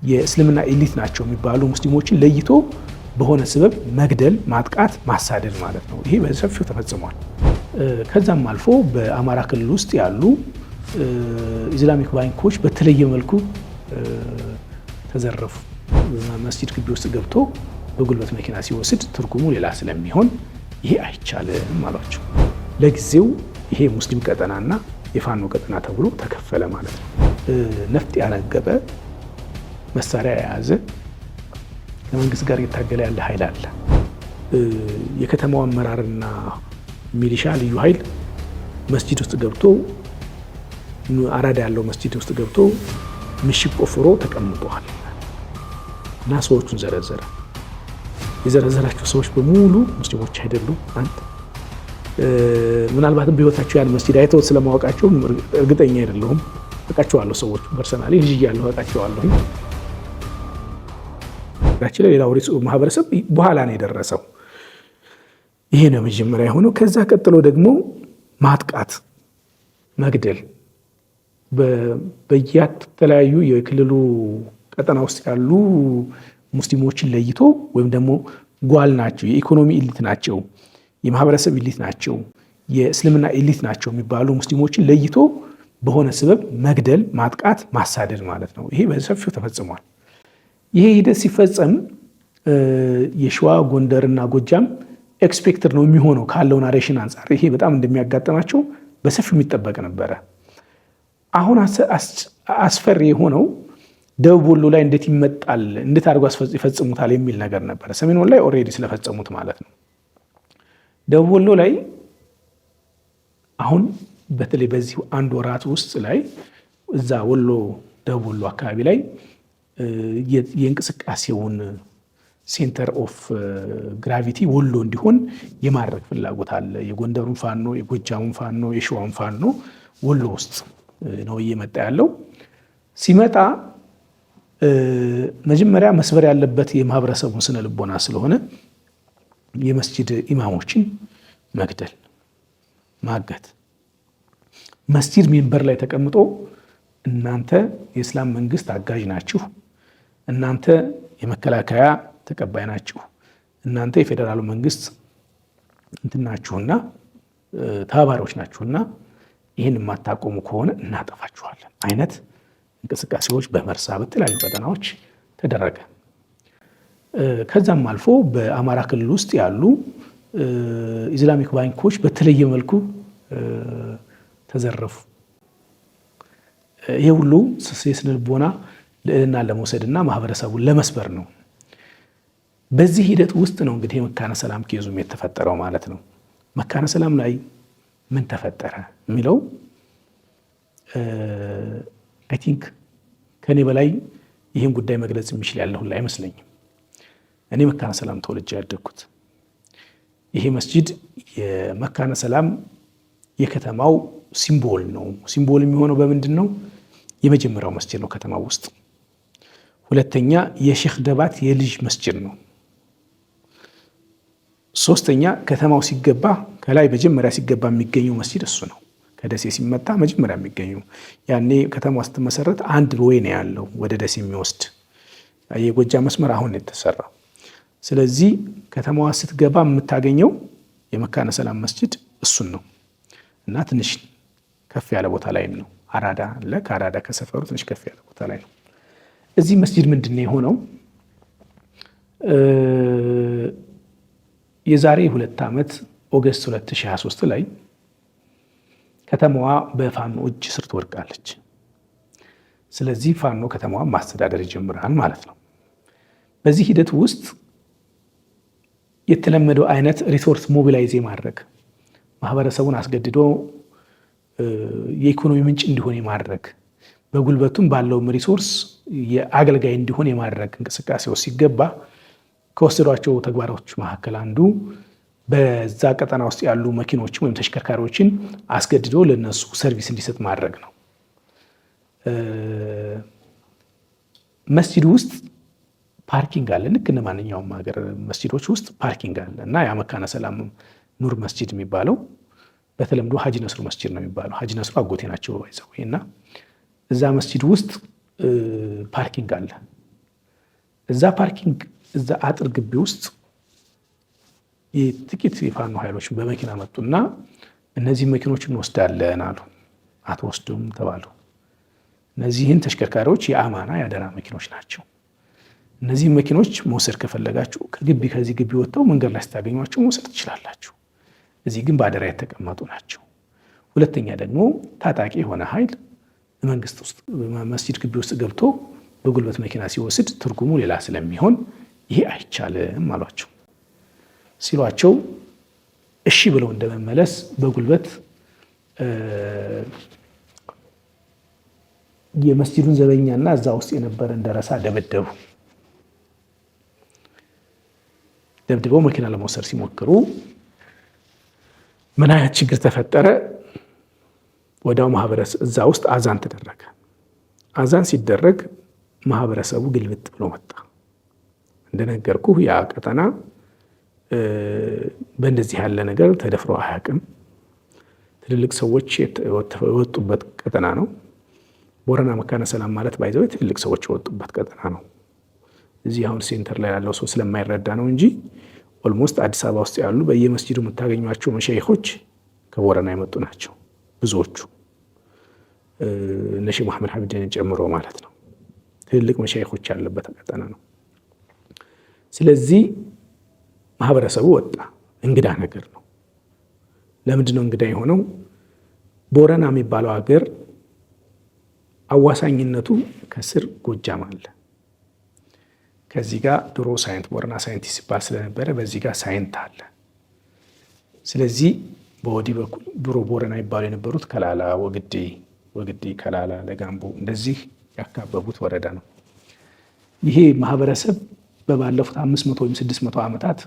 የእስልምና ኤሊት ናቸው የሚባሉ ሙስሊሞችን ለይቶ በሆነ ስበብ መግደል፣ ማጥቃት፣ ማሳደድ ማለት ነው። ይሄ በሰፊው ተፈጽሟል። ከዛም አልፎ በአማራ ክልል ውስጥ ያሉ ኢስላሚክ ባንኮች በተለየ መልኩ ተዘረፉ። መስጂድ ግቢ ውስጥ ገብቶ በጉልበት መኪና ሲወስድ ትርጉሙ ሌላ ስለሚሆን ይሄ አይቻልም አሏቸው። ለጊዜው ይሄ ሙስሊም ቀጠናና የፋኖ ቀጠና ተብሎ ተከፈለ ማለት ነው። ነፍጥ ያነገበ መሳሪያ የያዘ ከመንግስት ጋር እየታገለ ያለ ኃይል አለ። የከተማው አመራርና ሚሊሻ ልዩ ኃይል መስጂድ ውስጥ ገብቶ አራዳ ያለው መስጂድ ውስጥ ገብቶ ምሽግ ቆፍሮ ተቀምጧል እና ሰዎቹን ዘረዘረ። የዘረዘራቸው ሰዎች በሙሉ ሙስሊሞች አይደሉም። አንድ ምናልባትም በህይወታቸው ያን መስጂድ አይተውት ስለማወቃቸው እርግጠኛ አይደለሁም። አውቃቸዋለሁ፣ ሰዎች ፐርሰናሊ ልጅ እያለሁ አውቃቸዋለሁ። ራችን ላይ ሌላው ማህበረሰብ በኋላ ነው የደረሰው። ይሄ ነው መጀመሪያ የሆነው። ከዛ ቀጥሎ ደግሞ ማጥቃት፣ መግደል በየተለያዩ የክልሉ ቀጠና ውስጥ ያሉ ሙስሊሞችን ለይቶ ወይም ደግሞ ጓል ናቸው፣ የኢኮኖሚ ኢሊት ናቸው፣ የማህበረሰብ ኢሊት ናቸው፣ የእስልምና ኢሊት ናቸው የሚባሉ ሙስሊሞችን ለይቶ በሆነ ስበብ መግደል፣ ማጥቃት፣ ማሳደድ ማለት ነው። ይሄ በሰፊው ተፈጽሟል። ይሄ ሂደት ሲፈጸም የሸዋ ጎንደርና ጎጃም ኤክስፔክትድ ነው የሚሆነው ካለው ናሬሽን አንጻር ይሄ በጣም እንደሚያጋጥማቸው በሰፊው የሚጠበቅ ነበረ። አሁን አስፈሪ የሆነው ደቡብ ወሎ ላይ እንዴት ይመጣል፣ እንዴት አድርጎ ይፈጽሙታል የሚል ነገር ነበረ። ሰሜን ወሎ ላይ ኦልሬዲ ስለፈጸሙት ማለት ነው። ደቡብ ወሎ ላይ አሁን በተለይ በዚህ አንድ ወራት ውስጥ ላይ እዛ ወሎ ደቡብ ወሎ አካባቢ ላይ የእንቅስቃሴውን ሴንተር ኦፍ ግራቪቲ ወሎ እንዲሆን የማድረግ ፍላጎት አለ። የጎንደሩን ፋኖ፣ የጎጃሙን ፋኖ፣ የሸዋን ፋኖ ወሎ ውስጥ ነው እየመጣ ያለው። ሲመጣ መጀመሪያ መስበር ያለበት የማህበረሰቡን ስነ ልቦና ስለሆነ የመስጂድ ኢማሞችን መግደል፣ ማገት። መስጂድ ሚንበር ላይ ተቀምጦ እናንተ የእስላም መንግስት አጋዥ ናችሁ፣ እናንተ የመከላከያ ተቀባይ ናችሁ፣ እናንተ የፌዴራሉ መንግስት እንትናችሁና ተባባሪዎች ናችሁና ይህን የማታቆሙ ከሆነ እናጠፋችኋለን አይነት እንቅስቃሴዎች በመርሳ በተለያዩ ቀጠናዎች ተደረገ። ከዛም አልፎ በአማራ ክልል ውስጥ ያሉ ኢስላሚክ ባንኮች በተለየ መልኩ ተዘረፉ። ይሄ ሁሉ የስነ ልቦና ልዕልና ለመውሰድና ማህበረሰቡን ለመስበር ነው። በዚህ ሂደት ውስጥ ነው እንግዲህ የመካነ ሰላም ኬዙም የተፈጠረው ማለት ነው። መካነ ሰላም ላይ ምን ተፈጠረ የሚለው አይ ቲንክ ከኔ በላይ ይህን ጉዳይ መግለጽ የሚችል ያለ ሁላ አይመስለኝም። እኔ መካነ ሰላም ተወልጄ ያደግኩት ይሄ መስጂድ የመካነ ሰላም የከተማው ሲምቦል ነው። ሲምቦል የሚሆነው በምንድን ነው? የመጀመሪያው መስጂድ ነው ከተማው ውስጥ። ሁለተኛ የሼክ ደባት የልጅ መስጂድ ነው። ሶስተኛ ከተማው ሲገባ ከላይ መጀመሪያ ሲገባ የሚገኘው መስጂድ እሱ ነው። ከደሴ ሲመጣ መጀመሪያ የሚገኘው ያኔ ከተማው ስትመሰረት አንድ ወይ ነው ያለው ወደ ደሴ የሚወስድ የጎጃም መስመር አሁን የተሰራው። ስለዚህ ከተማዋ ስትገባ የምታገኘው የመካነ ሰላም መስጂድ እሱን ነው እና ትንሽ ከፍ ያለ ቦታ ላይም ነው። አራዳ አለ። ከአራዳ ከሰፈሩ ትንሽ ከፍ ያለ ቦታ ላይ ነው። እዚህ መስጂድ ምንድን ነው የሆነው? የዛሬ 2 ዓመት ኦገስት 2023 ላይ ከተማዋ በፋኖ እጅ ስር ትወድቃለች። ስለዚህ ፋኖ ከተማዋን ማስተዳደር ይጀምራል ማለት ነው። በዚህ ሂደት ውስጥ የተለመደው አይነት ሪሶርስ ሞቢላይዝ የማድረግ ማህበረሰቡን አስገድዶ የኢኮኖሚ ምንጭ እንዲሆን የማድረግ በጉልበቱም ባለውም ሪሶርስ የአገልጋይ እንዲሆን የማድረግ እንቅስቃሴው ሲገባ ከወሰዷቸው ተግባሮች መካከል አንዱ በዛ ቀጠና ውስጥ ያሉ መኪኖችን ወይም ተሽከርካሪዎችን አስገድዶ ለነሱ ሰርቪስ እንዲሰጥ ማድረግ ነው። መስጂድ ውስጥ ፓርኪንግ አለ። ልክ እንደ ማንኛውም ሀገር መስጂዶች ውስጥ ፓርኪንግ አለ እና ያ መካነ ሰላም ኑር መስጂድ የሚባለው በተለምዶ ሀጂ ነስሩ መስጂድ ነው የሚባለው። ሀጂ ነስሩ አጎቴ ናቸው ይዘው እና እዛ መስጂድ ውስጥ ፓርኪንግ አለ። እዛ ፓርኪንግ እዛ አጥር ግቢ ውስጥ ጥቂት የፋኖ ኃይሎች በመኪና መጡና እነዚህ መኪኖች እንወስዳለን አሉ። አትወስዱም ተባሉ። እነዚህን ተሽከርካሪዎች የአማና የአደራ መኪኖች ናቸው። እነዚህ መኪኖች መውሰድ ከፈለጋችሁ ከዚህ ግቢ ወጥተው መንገድ ላይ ስታገኟቸው መውሰድ ትችላላችሁ። እዚህ ግን በአደራ የተቀመጡ ናቸው። ሁለተኛ ደግሞ ታጣቂ የሆነ ኃይል መንግስት ውስጥ መስጂድ ግቢ ውስጥ ገብቶ በጉልበት መኪና ሲወስድ ትርጉሙ ሌላ ስለሚሆን ይሄ አይቻልም አሏቸው። ሲሏቸው እሺ ብለው እንደመመለስ በጉልበት የመስጂዱን ዘበኛና እዛ ውስጥ የነበረን ደረሳ ደበደቡ። ደብድበው መኪና ለመውሰድ ሲሞክሩ ምን አይነት ችግር ተፈጠረ? ወዲያው ማህበረሰብ እዛ ውስጥ አዛን ተደረገ። አዛን ሲደረግ ማህበረሰቡ ግልብጥ ብሎ መጣ። እንደነገርኩ ያ ቀጠና በእንደዚህ ያለ ነገር ተደፍሮ አያውቅም። ትልልቅ ሰዎች የወጡበት ቀጠና ነው። ቦረና መካነ ሰላም ማለት ባይዘው ትልልቅ ሰዎች የወጡበት ቀጠና ነው። እዚህ አሁን ሴንተር ላይ ያለው ሰው ስለማይረዳ ነው እንጂ ኦልሞስት አዲስ አበባ ውስጥ ያሉ በየመስጂዱ የምታገኟቸው መሻይኾች ከቦረና የመጡ ናቸው ብዙዎቹ፣ እነ ሼህ መሐመድ ሐሚድን ጨምሮ ማለት ነው። ትልልቅ መሻይኾች ያለበት ቀጠና ነው። ስለዚህ ማህበረሰቡ ወጣ። እንግዳ ነገር ነው። ለምንድን ነው እንግዳ የሆነው? ቦረና የሚባለው ሀገር አዋሳኝነቱ ከስር ጎጃም አለ። ከዚህ ጋር ድሮ ሳይንት ቦረና ሳይንቲስት ሲባል ስለነበረ በዚህ ጋር ሳይንት አለ። ስለዚህ በወዲህ በኩል ድሮ ቦረና ይባሉ የነበሩት ከላላ፣ ወግዲ፣ ከላላ፣ ለጋምቦ እንደዚህ ያካበቡት ወረዳ ነው። ይሄ ማህበረሰብ በባለፉት 500 ወይም 600 ዓመታት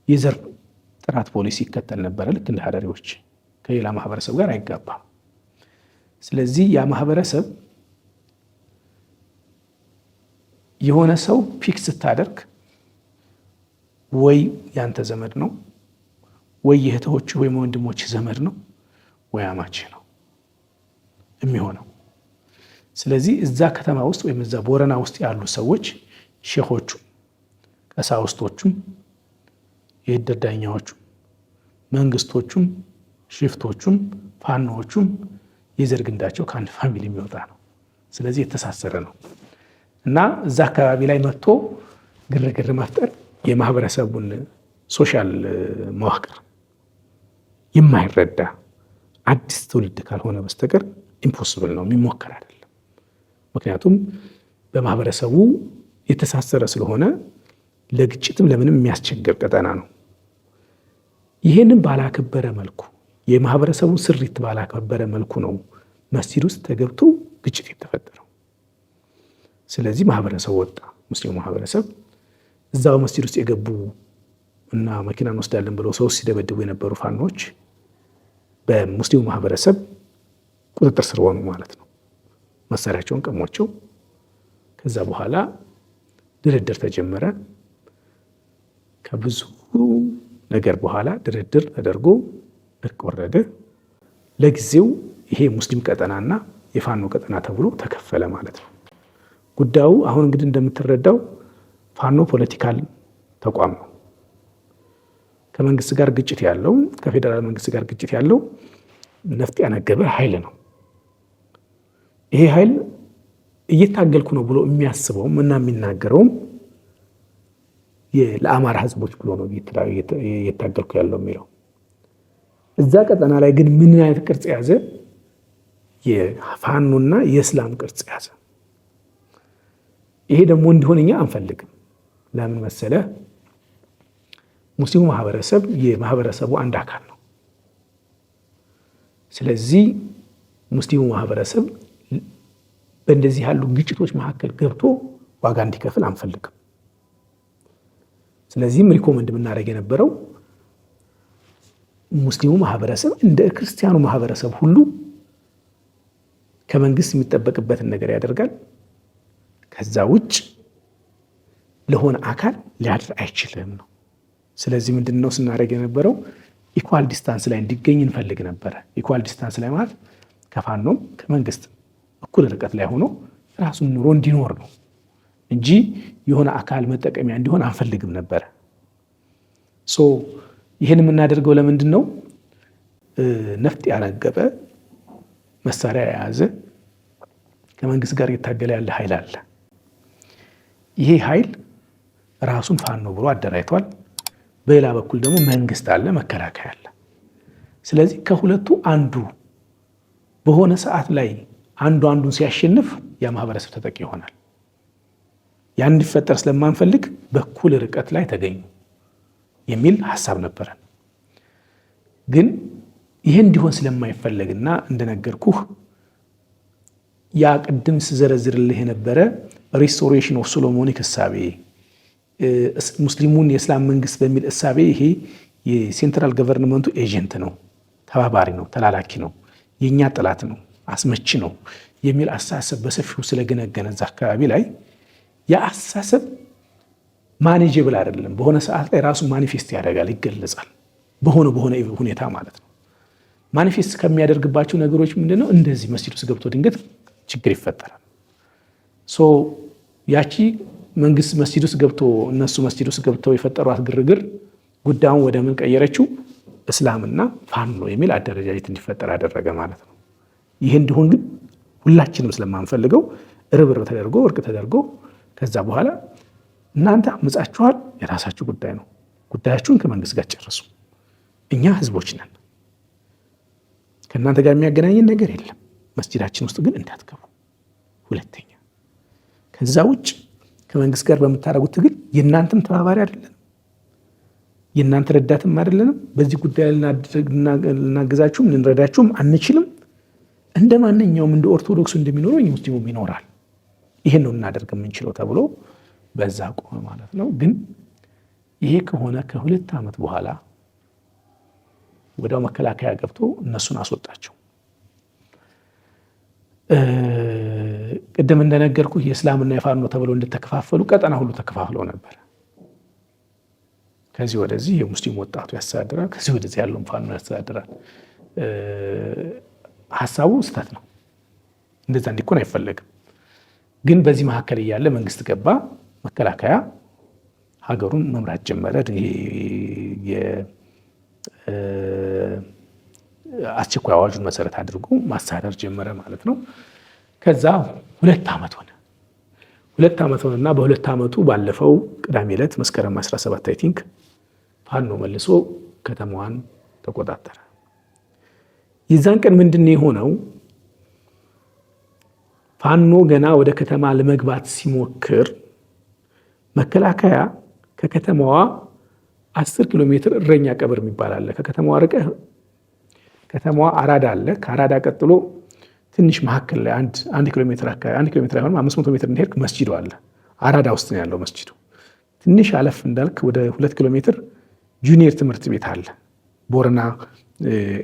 የዘር ጥራት ፖሊሲ ይከተል ነበረ። ልክ እንደ ሀረሪዎች ከሌላ ማህበረሰብ ጋር አይጋባም። ስለዚህ ያ ማህበረሰብ የሆነ ሰው ፒክ ስታደርግ ወይ ያንተ ዘመድ ነው ወይ የእህቶች ወይም ወንድሞች ዘመድ ነው ወይ አማች ነው የሚሆነው። ስለዚህ እዛ ከተማ ውስጥ ወይም እዛ ቦረና ውስጥ ያሉ ሰዎች ሼኾቹ፣ ቀሳውስቶቹም፣ የእድር ዳኛዎቹም፣ መንግስቶቹም፣ ሽፍቶቹም፣ ፋኖዎቹም የዘር ግንዳቸው ከአንድ ፋሚሊ የሚወጣ ነው። ስለዚህ የተሳሰረ ነው እና እዛ አካባቢ ላይ መጥቶ ግርግር መፍጠር የማህበረሰቡን ሶሻል መዋቅር የማይረዳ አዲስ ትውልድ ካልሆነ በስተቀር ኢምፖስብል ነው፣ የሚሞከር አይደለም። ምክንያቱም በማህበረሰቡ የተሳሰረ ስለሆነ ለግጭትም ለምንም የሚያስቸግር ቀጠና ነው። ይህንን ባላከበረ መልኩ የማህበረሰቡን ስሪት ባላከበረ መልኩ ነው መስጂድ ውስጥ ተገብቶ ግጭት የተፈጠረው። ስለዚህ ማህበረሰቡ ወጣ። ሙስሊሙ ማህበረሰብ እዛው መስጂድ ውስጥ የገቡ እና መኪና እንወስዳለን ብለው ሰው ሲደበድቡ የነበሩ ፋኖች በሙስሊሙ ማህበረሰብ ቁጥጥር ስር ሆኑ ማለት ነው። መሳሪያቸውን ቀሟቸው። ከዛ በኋላ ድርድር ተጀመረ። ከብዙ ነገር በኋላ ድርድር ተደርጎ እርቅ ወረደ። ለጊዜው ይሄ ሙስሊም ቀጠናና የፋኖ ቀጠና ተብሎ ተከፈለ ማለት ነው። ጉዳዩ አሁን እንግዲህ እንደምትረዳው ፋኖ ፖለቲካል ተቋም ነው። ከመንግስት ጋር ግጭት ያለው፣ ከፌዴራል መንግስት ጋር ግጭት ያለው ነፍጥ ያነገበ ኃይል ነው። ይሄ ኃይል እየታገልኩ ነው ብሎ የሚያስበውም እና የሚናገረውም ለአማራ ህዝቦች ብሎ ነው እየታገልኩ ያለው የሚለው። እዛ ቀጠና ላይ ግን ምን አይነት ቅርጽ ያዘ? የፋኖና የእስላም ቅርጽ ያዘ። ይሄ ደግሞ እንዲሆን እኛ አንፈልግም። ለምን መሰለ? ሙስሊሙ ማህበረሰብ የማህበረሰቡ አንድ አካል ነው። ስለዚህ ሙስሊሙ ማህበረሰብ በእንደዚህ ያሉ ግጭቶች መካከል ገብቶ ዋጋ እንዲከፍል አንፈልግም። ስለዚህም ሪኮመንድ የምናደርግ የነበረው ሙስሊሙ ማህበረሰብ እንደ ክርስቲያኑ ማህበረሰብ ሁሉ ከመንግስት የሚጠበቅበትን ነገር ያደርጋል። ከዛ ውጭ ለሆነ አካል ሊያድር አይችልም ነው። ስለዚህ ምንድነው ስናደርግ የነበረው? ኢኳል ዲስታንስ ላይ እንዲገኝ እንፈልግ ነበረ። ኢኳል ዲስታንስ ላይ ማለት ከፋኖም ከመንግስት እኩል ርቀት ላይ ሆኖ ራሱን ኑሮ እንዲኖር ነው። እንጂ የሆነ አካል መጠቀሚያ እንዲሆን አንፈልግም ነበረ። ይህን የምናደርገው ለምንድን ነው? ነፍጥ ያነገበ መሳሪያ የያዘ ከመንግስት ጋር እየታገለ ያለ ኃይል አለ። ይሄ ኃይል ራሱን ፋኖ ብሎ አደራጅቷል። በሌላ በኩል ደግሞ መንግስት አለ፣ መከላከያ አለ። ስለዚህ ከሁለቱ አንዱ በሆነ ሰዓት ላይ አንዱን ሲያሸንፍ ያ ማህበረሰብ ተጠቂ ይሆናል። ያን እንዲፈጠር ስለማንፈልግ በኩል ርቀት ላይ ተገኙ የሚል ሀሳብ ነበረን። ግን ይህ እንዲሆን ስለማይፈለግና እንደነገርኩህ ያ ቅድም ስዘረዝርልህ የነበረ ሪስቶሬሽን ኦፍ ሶሎሞኒክ እሳቤ ሙስሊሙን የእስላም መንግስት በሚል እሳቤ ይሄ የሴንትራል ገቨርንመንቱ ኤጀንት ነው፣ ተባባሪ ነው፣ ተላላኪ ነው፣ የእኛ ጠላት ነው፣ አስመቺ ነው የሚል አስተሳሰብ በሰፊው ስለገነገነ እዛ አካባቢ ላይ ያ አስተሳሰብ ማኔጀብል አይደለም። በሆነ ሰዓት ላይ ራሱ ማኒፌስት ያደርጋል፣ ይገለጻል፣ በሆነ ሁኔታ ማለት ነው። ማኒፌስት ከሚያደርግባቸው ነገሮች ምንድነው? እንደዚህ መስጂድ ውስጥ ገብቶ ድንገት ችግር ይፈጠራል። ያቺ መንግስት መስጂድ ውስጥ ገብቶ እነሱ መስጂድ ውስጥ ገብተው የፈጠሯት ግርግር ጉዳዩን ወደ ምን ቀየረችው? እስላምና ፋኖ የሚል አደረጃጀት እንዲፈጠር አደረገ ማለት ነው። ይህ እንዲሆን ግን ሁላችንም ስለማንፈልገው ርብርብ ተደርጎ እርቅ ተደርጎ ከዛ በኋላ እናንተ አምጻችኋል፣ የራሳችሁ ጉዳይ ነው፣ ጉዳያችሁን ከመንግስት ጋር ጨርሱ፣ እኛ ህዝቦች ነን፣ ከእናንተ ጋር የሚያገናኝን ነገር የለም፣ መስጂዳችን ውስጥ ግን እንዳትገቡ። ሁለተኛ ከዛ ውጭ ከመንግስት ጋር በምታደርጉት ትግል የእናንተም ተባባሪ አይደለንም፣ የእናንተ ረዳትም አይደለንም። በዚህ ጉዳይ ልናግዛችሁም ልንረዳችሁም አንችልም። እንደ ማንኛውም እንደ ኦርቶዶክሱ እንደሚኖረው ሙስሊሙም ይኖራል። ይሄን ነው እናደርግ የምንችለው ተብሎ በዛ ቆመ ማለት ነው። ግን ይሄ ከሆነ ከ2 ዓመት በኋላ ወዲያው መከላከያ ገብቶ እነሱን አስወጣቸው። ቅድም እንደነገርኩ የእስላምና የፋኖ ተብሎ እንደተከፋፈሉ ቀጠና ሁሉ ተከፋፍለው ነበር። ከዚህ ወደዚህ የሙስሊም ወጣቱ ያስተዳድራል፣ ከዚህ ወደዚህ ያለውን ፋኖ ያስተዳድራል። ሀሳቡ ስህተት ነው፣ እንደዛ እንዲኮን አይፈለግም። ግን በዚህ መካከል እያለ መንግስት ገባ፣ መከላከያ ሀገሩን መምራት ጀመረ። አስቸኳይ አዋጁን መሰረት አድርጎ ማስተዳደር ጀመረ ማለት ነው። ከዛ 2 ዓመት ሆነ። 2 ዓመት ሆነና በ2 ዓመቱ ባለፈው ቅዳሜ ዕለት መስከረም 17 አይ ቲንክ ፋኖ መልሶ ከተማዋን ተቆጣጠረ። የዛን ቀን ምንድነው የሆነው? ፋኖ ገና ወደ ከተማ ለመግባት ሲሞክር መከላከያ ከከተማዋ 10 ኪሎ ሜትር እረኛ ቀብር የሚባል አለ። ከከተማዋ ርቀህ ከተማዋ አራዳ አለ። ከአራዳ ቀጥሎ ትንሽ መካከል ላይ 1 ኪሎ ሜትር አካባቢ 1 ኪሎ ሜትር አይሆንም 500 ሜትር እንደሄድክ መስጂዱ አለ። አራዳ ውስጥ ነው ያለው መስጂዱ። ትንሽ አለፍ እንዳልክ ወደ 2 ኪሎ ሜትር ጁኒየር ትምህርት ቤት አለ። ቦረና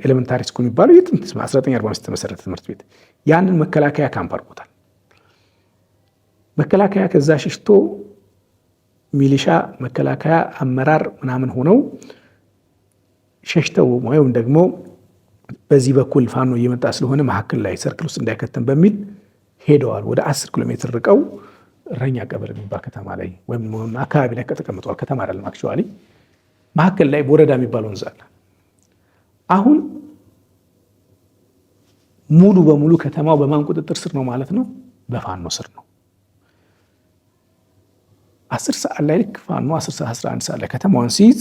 ኤሌመንታሪ ስኩል የሚባለው የጥንት 1945 የተመሰረተ ትምህርት ቤት። ያንን መከላከያ ካምፕ አድርጎታል። መከላከያ ከዛ ሽሽቶ ሚሊሻ መከላከያ አመራር ምናምን ሆነው ሸሽተው ወይም ደግሞ በዚህ በኩል ፋኖ እየመጣ ስለሆነ መካከል ላይ ሰርክል ውስጥ እንዳይከተም በሚል ሄደዋል። ወደ 10 ኪሎ ሜትር ርቀው እረኛ ቀበሌ የሚባል ከተማ ላይ ወይም አካባቢ ላይ ተቀምጠዋል። ከተማ አይደለም አክቹዋሊ መካከል ላይ ቦረዳ የሚባለው ወንዝ አለ። አሁን ሙሉ በሙሉ ከተማው በማን ቁጥጥር ስር ነው ማለት ነው? በፋኖ ስር ነው። 10 ሰዓት ላይ ልክ ፋኖ 10 ሰዓት 11 ሰዓት ላይ ከተማዋን ሲይዝ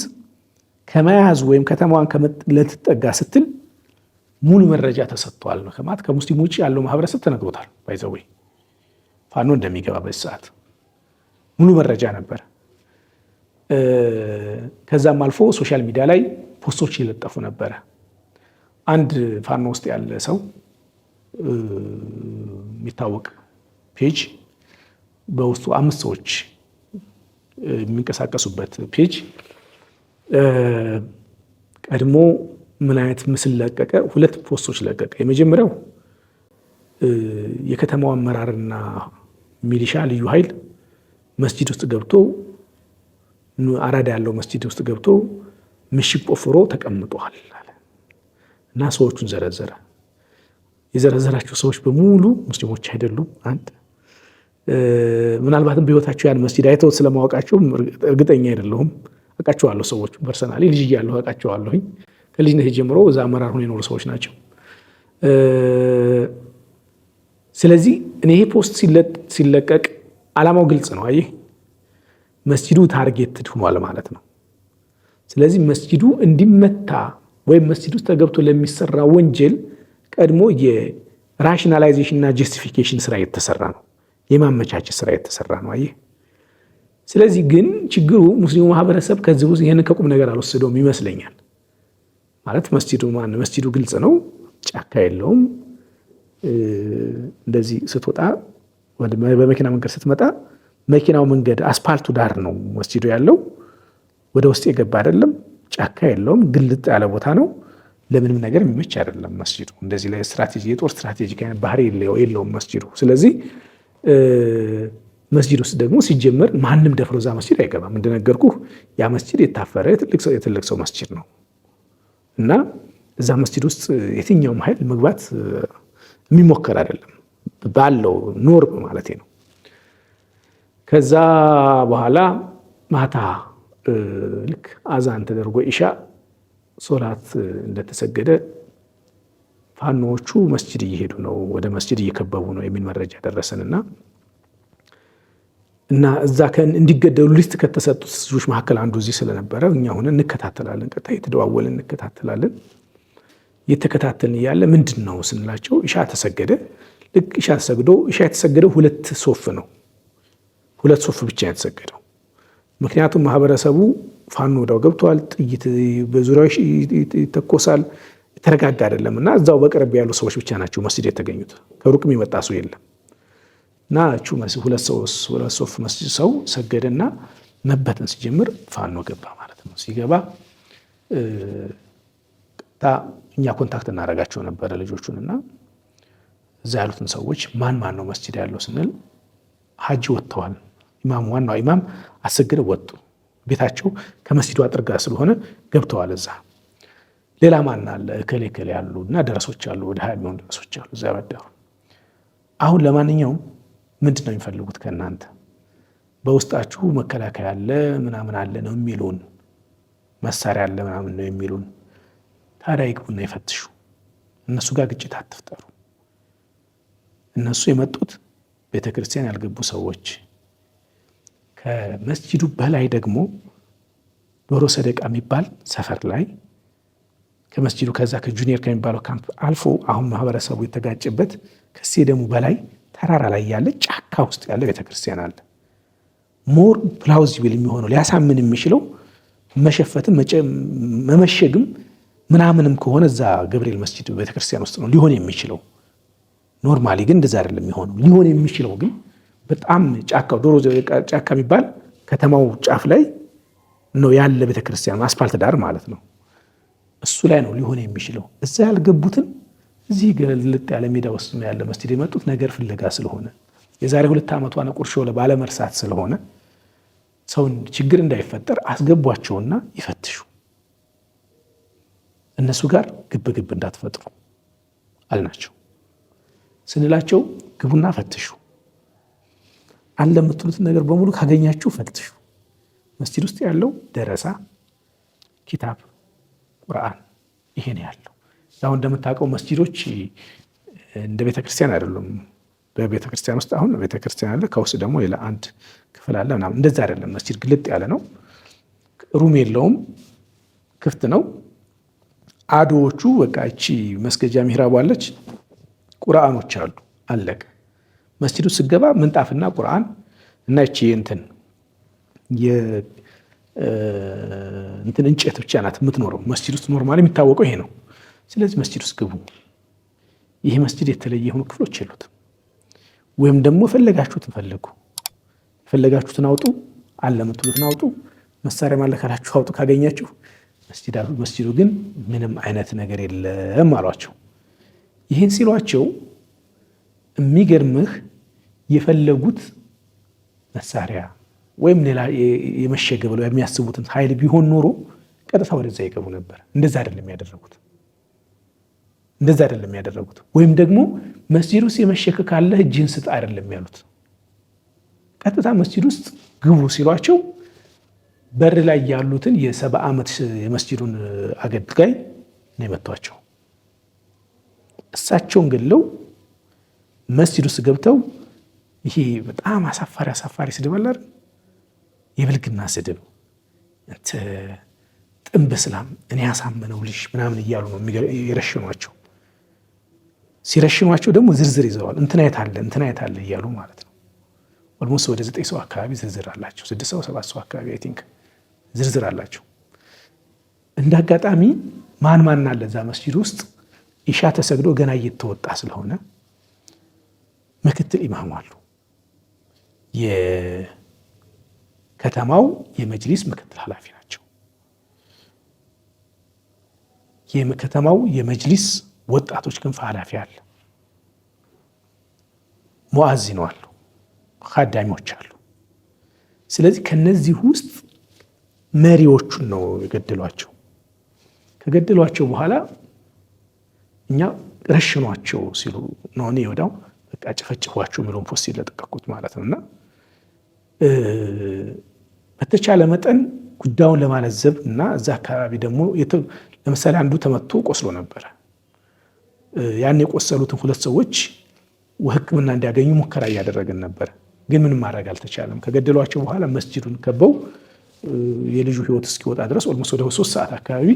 ከመያዙ ወይም ከተማዋን ለትጠጋ ስትል ሙሉ መረጃ ተሰጥቷል ነው ከማለት ከሙስሊም ውጭ ያለው ማህበረሰብ ተነግሮታል። ባይዘው ፋኖ እንደሚገባ በዚህ ሰዓት ሙሉ መረጃ ነበር። ከዛም አልፎ ሶሻል ሚዲያ ላይ ፖስቶች ይለጠፉ ነበረ። አንድ ፋኖ ውስጥ ያለ ሰው የሚታወቅ ፔጅ በውስጡ 5 ሰዎች የሚንቀሳቀሱበት ፔጅ ቀድሞ ምን አይነት ምስል ለቀቀ? 2 ፖስቶች ለቀቀ። የመጀመሪያው የከተማው አመራርና ሚሊሻ ልዩ ኃይል መስጂድ ውስጥ ገብቶ አራዳ ያለው መስጂድ ውስጥ ገብቶ ምሽግ ቆፍሮ ተቀምጧል እና ሰዎቹን ዘረዘረ። የዘረዘራቸው ሰዎች በሙሉ ሙስሊሞች አይደሉም። አንድ ምናልባትም በህይወታቸው ያን መስጂድ አይተው ስለማወቃቸው እርግጠኛ አይደለሁም። አውቃቸዋለሁ፣ ሰዎች ፐርሰናሊ ልጅ እያለሁ አውቃቸዋለሁኝ። ከልጅነት ጀምሮ እዛ አመራር ሆነው የኖሩ ሰዎች ናቸው። ስለዚህ እኔ ይሄ ፖስት ሲለቀቅ ዓላማው ግልጽ ነው። አየህ መስጂዱ ታርጌትድ ሆኗል ማለት ነው። ስለዚህ መስጂዱ እንዲመታ ወይም መስጂድ ውስጥ ተገብቶ ለሚሰራ ወንጀል ቀድሞ የራሽናላይዜሽን እና ጀስቲፊኬሽን ስራ የተሰራ ነው፣ የማመቻቸት ስራ የተሰራ ነው። አየህ ስለዚህ ግን ችግሩ ሙስሊሙ ማህበረሰብ ከዚህ ውስጥ ይህንን ከቁም ነገር አልወሰደውም ይመስለኛል። ማለት መስጂዱ ግልጽ ነው፣ ጫካ የለውም። እንደዚህ ስትወጣ በመኪና መንገድ ስትመጣ መኪናው መንገድ አስፓልቱ ዳር ነው መስጂዱ ያለው። ወደ ውስጥ የገባ አይደለም፣ ጫካ የለውም፣ ግልጥ ያለ ቦታ ነው። ለምንም ነገር የሚመች አይደለም መስጂዱ። እንደዚህ ላይ ስትራቴጂ የጦር ስትራቴጂክ አይነት ባህሪ የለውም መስጂዱ። ስለዚህ መስጂድ ውስጥ ደግሞ ሲጀመር ማንም ደፍሮ እዛ መስጂድ አይገባም። እንደነገርኩህ ያ መስጂድ የታፈረ የትልቅ ሰው መስጂድ ነው እና እዛ መስጂድ ውስጥ የትኛውም ኃይል መግባት የሚሞከር አይደለም ባለው ኖርም ማለት ነው። ከዛ በኋላ ማታ ልክ አዛን ተደርጎ ኢሻ ሶላት እንደተሰገደ ፋኖቹ መስጂድ እየሄዱ ነው፣ ወደ መስጂድ እየከበቡ ነው የሚል መረጃ ደረሰንና እዛ እንዲገደሉ ሊስት ከተሰጡት ልጆች መካከል አንዱ እዚህ ስለነበረ እኛ ሆነ እንከታተላለን፣ ቀጥታ የተደዋወልን እንከታተላለን። እየተከታተልን እያለ ምንድን ነው ስንላቸው ኢሻ ተሰገደ። ልክ ኢሻ ተሰግዶ ኢሻ የተሰገደው ሁለት ሶፍ ብቻ የተሰገደው። ምክንያቱም ማህበረሰቡ ፋኖ ወዳው ገብቷል፣ ጥይት በዙሪያው ይተኮሳል፣ የተረጋጋ አይደለም እና እዛው በቅርብ ያሉ ሰዎች ብቻ ናቸው መስጂድ የተገኙት፣ ከሩቅ የሚመጣ ሰው የለም። እና ሁለት ሶፍ መስጂድ ሰው ሰገደና መበተን ሲጀምር ፋኖ ገባ ማለት ነው። ሲገባ እኛ ኮንታክት እናደርጋቸው ነበረ ልጆቹንና እዛ ያሉትን ሰዎች ማን ነው መስጂድ ያለው ስንል ሀጂ ወጥተዋል፣ ኢማም ዋናው ኢማም አሰግደው ወጡ። ቤታቸው ከመስጂዱ አጥር ጋር ስለሆነ ገብተዋል እዛ። ሌላ ማን አለ? እከሌ ያሉ እና ደረሶች አሉ፣ ወደ 20 የሚሆኑ ደረሶች አሉ እዛ ያበደሩ። አሁን ለማንኛውም ምንድን ነው የሚፈልጉት ከእናንተ? በውስጣችሁ መከላከያ አለ ምናምን አለ ነው የሚሉን፣ መሳሪያ አለ ምናምን ነው የሚሉን። ታዲያ ይግቡና ይፈትሹ፣ እነሱ ጋር ግጭት አትፍጠሩ። እነሱ የመጡት ቤተክርስቲያን ያልገቡ ሰዎች፣ ከመስጂዱ በላይ ደግሞ ዶሮ ሰደቃ የሚባል ሰፈር ላይ ከመስጂዱ ከዛ ከጁኒየር ከሚባለው ካምፕ አልፎ አሁን ማህበረሰቡ የተጋጨበት ከሴ ደግሞ በላይ ተራራ ላይ ያለ ጫካ ውስጥ ያለ ቤተክርስቲያን አለ። ሞር ፕላውዚብል የሚሆነው ሊያሳምን የሚችለው መሸፈትም መመሸግም ምናምንም ከሆነ እዛ ገብርኤል መስጂድ ቤተክርስቲያን ውስጥ ነው ሊሆን የሚችለው። ኖርማሊ ግን እንደዛ አይደለም የሚሆነው። ሊሆን የሚችለው ግን በጣም ጫካው ዶሮ ጫካ የሚባል ከተማው ጫፍ ላይ ነው ያለ ቤተክርስቲያን፣ አስፓልት ዳር ማለት ነው። እሱ ላይ ነው ሊሆን የሚችለው። እዛ ያልገቡትን እዚህ ግልጥ ያለ ሜዳ ውስጥ ያለ መስጂድ የመጡት ነገር ፍለጋ ስለሆነ የዛሬ 2 ዓመቷን ቁርሾ ባለመርሳት ስለሆነ ሰውን ችግር እንዳይፈጠር አስገቧቸውና ይፈትሹ። እነሱ ጋር ግብ እንዳትፈጥሩ አልናቸው። ስንላቸው ግቡና ፈትሹ፣ አለ የምትሉትን ነገር በሙሉ ካገኛችሁ ፈትሹ። መስጂድ ውስጥ ያለው ደረሳ፣ ኪታብ፣ ቁርአን ይሄ ነው ያለው። አሁን እንደምታውቀው መስጂዶች እንደ ቤተክርስቲያን አይደሉም። በቤተክርስቲያን ውስጥ አሁን ቤተክርስቲያን አለ፣ ከውስጥ ደግሞ ሌላ አንድ ክፍል አለ ምናምን። እንደዛ አይደለም። መስጂድ ግልጥ ያለ ነው። ሩም የለውም፣ ክፍት ነው። አዶዎቹ በቃ እቺ መስገጃ ሚህራብ አለች፣ ቁርአኖች አሉ፣ አለቀ። መስጂዱ ስገባ ምንጣፍና ቁርአን እና እቺ እንትን እንጨት ብቻ ናት የምትኖረው መስጂድ ውስጥ። ኖርማሊ የሚታወቀው ይሄ ነው። ስለዚህ መስጂድ ውስጥ ግቡ። ይሄ መስጂድ የተለየ የሆኑ ክፍሎች የሉትም። ወይም ደግሞ ፈለጋችሁትን ፈልጉ፣ ፈለጋችሁትን አውጡ፣ አለ የምትሉትን አውጡ፣ መሳሪያ ማለካላችሁ አውጡ ካገኛችሁ። መስጂዱ ግን ምንም አይነት ነገር የለም አሏቸው። ይህን ሲሏቸው የሚገርምህ የፈለጉት መሳሪያ ወይም ሌላ የመሸገ ብለው የሚያስቡትን ኃይል ቢሆን ኖሮ ቀጥታ ወደዛ ይገቡ ነበር። እንደዛ አይደለም ያደረጉት። ወይም ደግሞ መስጂድ ውስጥ የመሸከ ካለ እጅህን ስጥ አይደለም ያሉት። ቀጥታ መስጂድ ውስጥ ግቡ ሲሏቸው በር ላይ ያሉትን የ70 ዓመት የመስጂዱን አገልጋይ ነው የመቷቸው። እሳቸውን ገለው መስጂድ ውስጥ ገብተው ይሄ በጣም አሳፋሪ ስድብ አለ አይደል? የብልግና ስድብ እንት ጥንብ እስላም እኔ ያሳመነው ልጅ ምናምን እያሉ ነው የረሽኗቸው። ሲረሽኗቸው ደግሞ ዝርዝር ይዘዋል። እንትና የት አለ እያሉ ማለት ነው። ኦልሞስት ወደ 9 ሰው አካባቢ ዝርዝር አላቸው። 6 ሰው 7 ሰው አካባቢ አይ ቲንክ ዝርዝር አላቸው። እንደ አጋጣሚ ማን አለ እዛ መስጂድ ውስጥ ኢሻ ተሰግዶ ገና እየተወጣ ስለሆነ ምክትል ኢማሙ አሉ። የከተማው የመጅሊስ ምክትል ኃላፊ ናቸው። የከተማው የመጅሊስ ወጣቶች ክንፍ ኃላፊ አለ። ሙአዚኑ አሉ፣ ኻዳሚዎች አሉ። ስለዚህ ከነዚህ ውስጥ መሪዎቹን ነው የገደሏቸው። ከገደሏቸው በኋላ እኛ ረሽኗቸው ሲሉ ነው እኔ ወዲያው በቃ ጨፈጭፏቸው የሚለውን ፖስት ይለጠቀቁት ማለት ነውና በተቻለ መጠን ጉዳዩን ለማለዘብ እና እዛ አካባቢ ደግሞ ለምሳሌ አንዱ ተመቶ ቆስሎ ነበረ። ያን የቆሰሉትን 2 ሰዎች ሕክምና እንዲያገኙ ሙከራ እያደረግን ነበር፣ ግን ምንም ማድረግ አልተቻለም። ከገደሏቸው በኋላ መስጂዱን ከበው የልጁ ሕይወት እስኪወጣ ድረስ ኦልሞስት ወደ 3 ሰዓት አካባቢ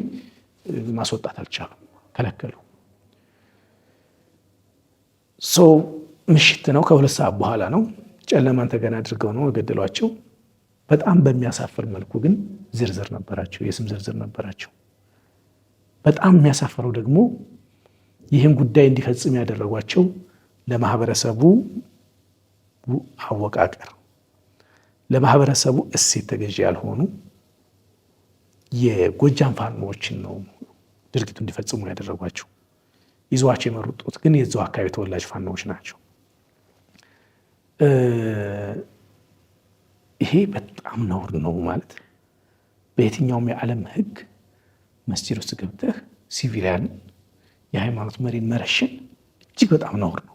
ማስወጣት አልቻሉም፣ ከለከሉ። ምሽት ነው፣ ከ2 ሰዓት በኋላ ነው። ጨለማን ተገና አድርገው ነው የገደሏቸው። በጣም በሚያሳፍር መልኩ ግን ዝርዝር ነበራቸው፣ የስም ዝርዝር ነበራቸው። በጣም የሚያሳፍረው ደግሞ ይህን ጉዳይ እንዲፈጽም ያደረጓቸው ለማህበረሰቡ አወቃቀር፣ ለማህበረሰቡ እሴት ተገዢ ያልሆኑ የጎጃም ፋኖዎችን ነው ድርጊቱ እንዲፈጽሙ ያደረጓቸው። ይዟቸው የመሩጡት ግን የዛው አካባቢ ተወላጅ ፋኖዎች ናቸው። ይሄ በጣም ነውር ነው ማለት በየትኛውም የዓለም ሕግ መስጂድ ውስጥ ገብተህ ሲቪሊያን የሃይማኖት መሪን መረሽን እጅግ በጣም ነውር ነው።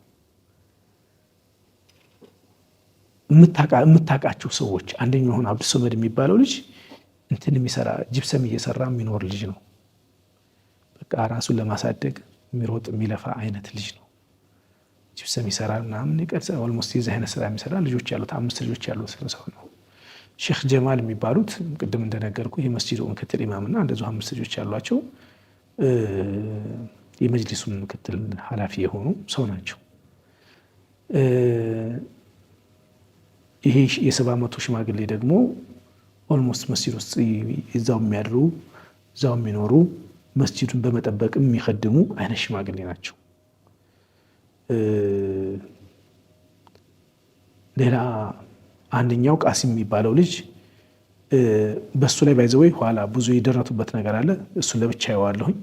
የምታውቃቸው ሰዎች አንደኛው ሆነ አብዱ ሰመድ የሚባለው ልጅ እንትን የሚሰራ ጂፕሰም እየሰራ የሚኖር ልጅ ነው። በቃ ራሱን ለማሳደግ የሚሮጥ የሚለፋ አይነት ልጅ ነው። ጂፕሰም ይሰራል ምናምን ይቀርጽ ኦልሞስት የዚህ አይነት ስራ የሚሰራ ልጆች ያሉት 5 ልጆች ያሉት ሰው ነው። ሼክ ጀማል የሚባሉት ቅድም እንደነገርኩ የመስጂዱ ምክትል ኢማምና እንደዚሁ 5 ልጆች ያሏቸው የመጅሊሱ ምክትል ኃላፊ የሆኑ ሰው ናቸው። ይሄ የ70 ዓመቱ ሽማግሌ ደግሞ ኦልሞስት መስጂድ ውስጥ እዛው የሚያድሩ እዛው የሚኖሩ መስጂዱን በመጠበቅም የሚخدሙ አይነት ሽማግሌ ናቸው። ሌላ አንደኛው ቃሲም የሚባለው ልጅ በሱ ላይ ባይዘው ኋላ ብዙ የደረቱበት ነገር አለ። እሱን ለብቻ ያዋለሁኝ።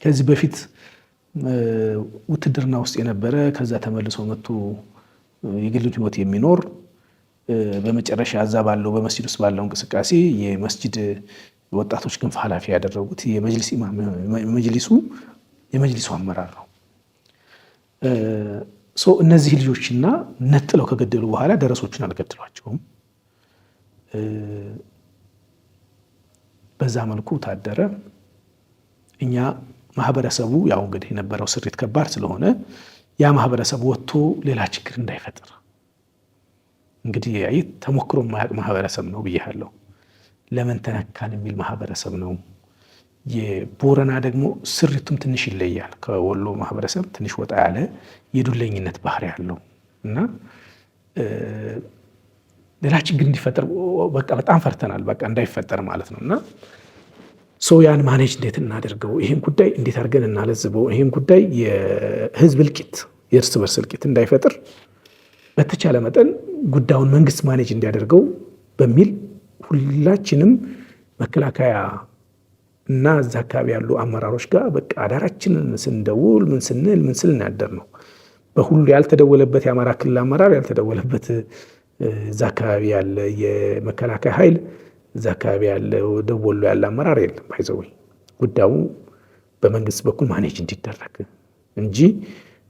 ከዚህ በፊት ውትድርና ውስጥ የነበረ ከዛ ተመልሶ መጥቶ የግሉን ህይወት የሚኖር በመጨረሻ አዛ ባለው በመስጂድ ውስጥ ባለው እንቅስቃሴ የመስጂድ ወጣቶች ክንፍ ኃላፊ ያደረጉት የመጅሊስ ኢማም የመጅሊሱ አመራር ነው። እነዚህ ልጆችና ነጥለው ከገደሉ በኋላ ደረሶችን አልገደሏቸውም። በዛ መልኩ ታደረ። እኛ ማህበረሰቡ ያው እንግዲህ የነበረው ስሪት ከባድ ስለሆነ ያ ማህበረሰብ ወጥቶ ሌላ ችግር እንዳይፈጥር እንግዲህ ተሞክሮ የማያውቅ ማህበረሰብ ነው ብያለሁ። ለምን ተነካን የሚል ማህበረሰብ ነው። የቦረና ደግሞ ስሪቱም ትንሽ ይለያል ከወሎ ማህበረሰብ ትንሽ ወጣ ያለ የዱለኝነት ባህሪ ያለው እና ሌላ ችግር እንዲፈጠር በቃ በጣም ፈርተናል። በቃ እንዳይፈጠር ማለት ነውና ያን ማኔጅ እንዴት እናደርገው፣ ይሄን ጉዳይ እንዴት አድርገን እናለዝበው፣ ይሄን ጉዳይ የህዝብ እልቂት የእርስ በርስ እልቂት እንዳይፈጥር በተቻለ መጠን ጉዳዩን መንግስት ማኔጅ እንዲያደርገው በሚል ሁላችንም መከላከያ እና እዛ አካባቢ ያሉ አመራሮች ጋር በቃ አዳራችንን ስንደውል ምን ስል እናደር ነው። በሁሉ ያልተደወለበት የአማራ ክልል አመራር ያልተደወለበት እዛ አካባቢ ያለ የመከላከያ ኃይል እዛ አካባቢ ያለ ደወሎ ያለ አመራር የለም። ባይዘው ጉዳዩ በመንግስት በኩል ማኔጅ እንዲደረግ እንጂ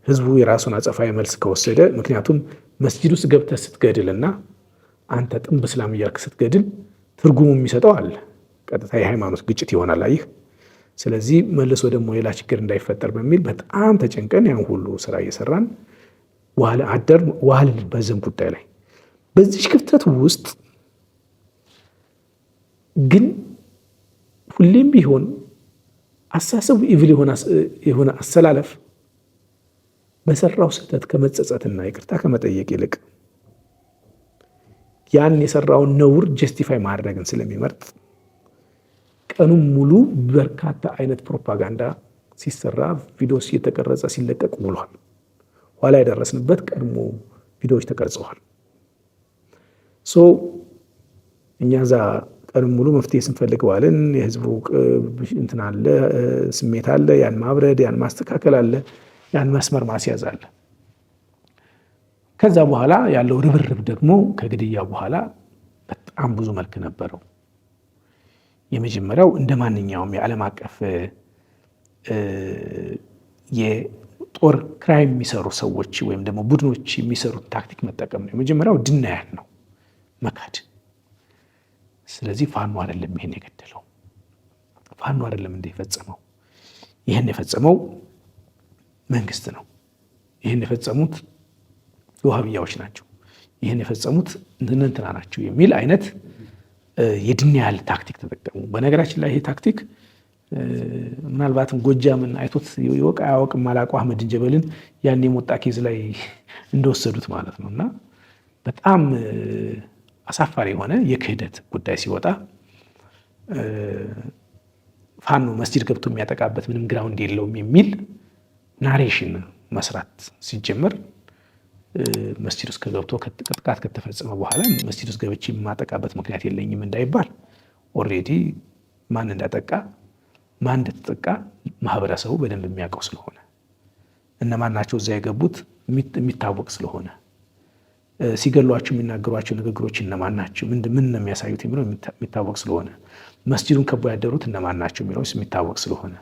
ህዝቡ የራሱን አጸፋዊ መልስ ከወሰደ ምክንያቱም መስጂድ ውስጥ ገብተህ ስትገድልና አንተ ጥንብ እስላም እያልክ ስትገድል ትርጉሙ የሚሰጠው አለ። ቀጥታ የሃይማኖት ግጭት ይሆናል። አይህ ስለዚህ መልሶ ደግሞ ሌላ ችግር እንዳይፈጠር በሚል በጣም ተጨንቀን ያን ሁሉ ስራ እየሰራን ዋልን በዚህም ጉዳይ ላይ። በዚህ ክፍተት ውስጥ ግን ሁሌም ቢሆን አሳሰቡ ኢቪል የሆነ አሰላለፍ በሰራው ስህተት ከመጸጸትና ይቅርታ ከመጠየቅ ይልቅ ያን የሰራውን ነውር ጀስቲፋይ ማድረግን ስለሚመርጥ ቀኑን ሙሉ በርካታ አይነት ፕሮፓጋንዳ ሲሰራ ቪዲዮስ እየተቀረጸ ሲለቀቅ ውሏል። ኋላ የደረስንበት ቀድሞ ቪዲዮዎች ተቀርጸዋል። እኛ ዛ ቀኑን ሙሉ መፍትሄ ስንፈልግ ዋልን። የህዝቡ እንትን አለ፣ ስሜት አለ፣ ያን ማብረድ ያን ማስተካከል አለ፣ ያን መስመር ማስያዝ አለ። ከዛ በኋላ ያለው ርብርብ ደግሞ ከግድያ በኋላ በጣም ብዙ መልክ ነበረው። የመጀመሪያው እንደ ማንኛውም የዓለም አቀፍ የጦር ክራይም የሚሰሩ ሰዎች ወይም ደግሞ ቡድኖች የሚሰሩት ታክቲክ መጠቀም ነው። የመጀመሪያው ድናያል ነው፣ መካድ። ስለዚህ ፋኖ አይደለም ይሄን የገደለው፣ ፋኖ አይደለም እንደ የፈጸመው፣ ይሄን የፈጸመው መንግስት ነው፣ ይሄን የፈጸሙት የውሃብያዎች ናቸው፣ ይሄን የፈጸሙት እንትና ናቸው የሚል አይነት የድንያል ታክቲክ ተጠቀሙ። በነገራችን ላይ ይሄ ታክቲክ ምናልባትም ጎጃምን አይቶት ይወቅ አያወቅም አላውቀው አህመድ ጀበልን ያን የሞጣ ኬዝ ላይ እንደወሰዱት ማለት ነው። እና በጣም አሳፋሪ የሆነ የክህደት ጉዳይ ሲወጣ ፋኖ መስጂድ ገብቶ የሚያጠቃበት ምንም ግራውንድ የለውም የሚል ናሬሽን መስራት ሲጀመር መስጂድ ውስጥ ገብቶ ጥቃት ከተፈጸመ በኋላ መስጂድ ውስጥ ገብቼ የማጠቃበት ምክንያት የለኝም እንዳይባል ኦልሬዲ ማን እንዳጠቃ ማን እንደተጠቃ ማህበረሰቡ በደንብ የሚያውቀው ስለሆነ እነማን ናቸው እዛ የገቡት የሚታወቅ ስለሆነ ሲገሏቸው የሚናገሯቸው ንግግሮች እነማን ናቸው ምን ነው የሚያሳዩት የሚለው የሚታወቅ ስለሆነ መስጂዱን ከቦ ያደሩት እነማን ናቸው የሚለው የሚታወቅ ስለሆነ